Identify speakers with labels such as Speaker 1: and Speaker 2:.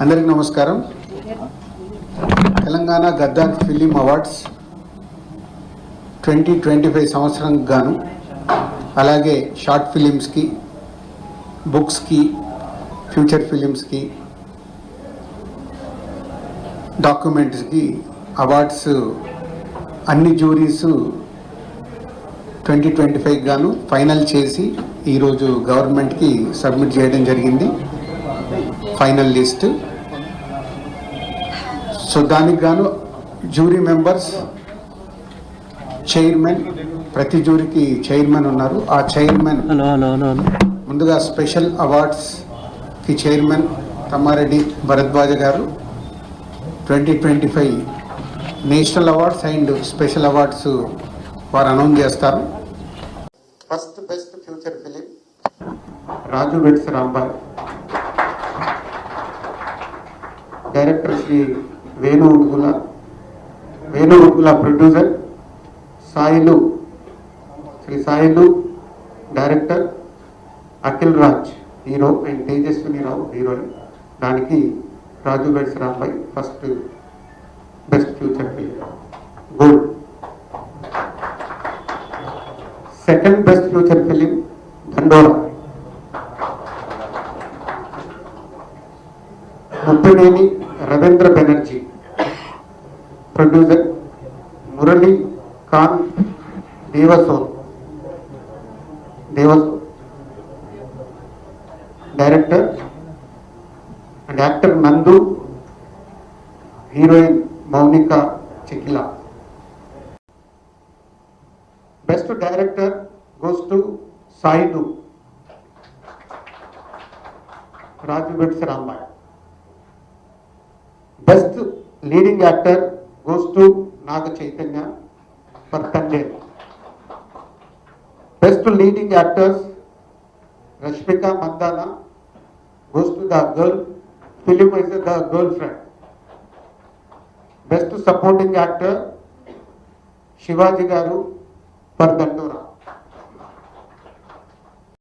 Speaker 1: అందరికీ నమస్కారం. Telangana Gaddar film awards 2025 సంవత్సరం గాను, అలాగే షార్ట్ ఫిలిమ్స్కి, బుక్స్కి, ఫ్యూచర్ ఫిలిమ్స్కి, డాక్యుమెంట్స్కి అవార్డ్స్ అన్ని జ్యూరీస్ 2025 గాను ఫైనల్ చేసి ఈరోజు గవర్నమెంట్కి సబ్మిట్ చేయడం జరిగింది, ఫైనల్ లిస్ట్. సో దానికి గాను జ్యూరీ మెంబర్స్, చైర్మన్, ప్రతి జ్యూరీకి చైర్మన్ ఉన్నారు. ఆ చైర్మన్ ముందుగా స్పెషల్ అవార్డ్స్కి chairman Tammareddy Bharadwaja garu 2025 national awards and special awards వారు అనౌన్స్ చేస్తారు. First best future film Raju weds Rambai, director Shri Venu Udugula, producer Shri Sailu, director Akhil Raj hero and Tejaswini Rao heroine. దానికి Raju weds Rambai first best future film gold. Second best future film Dandora, Muppineni Ravindra Banerjee, producer Murali Khan Devson, director and actor Nandu, heroine Mounika Chikila. Best director goes to Sailu, Raju weds Rambai. Best leading actor goes to Naga Chaitanya for Tandem. Best leading actors Rashmika Mandana goes to the girl, film is the girlfriend. Best supporting actor Shivaji Garu for Dandora.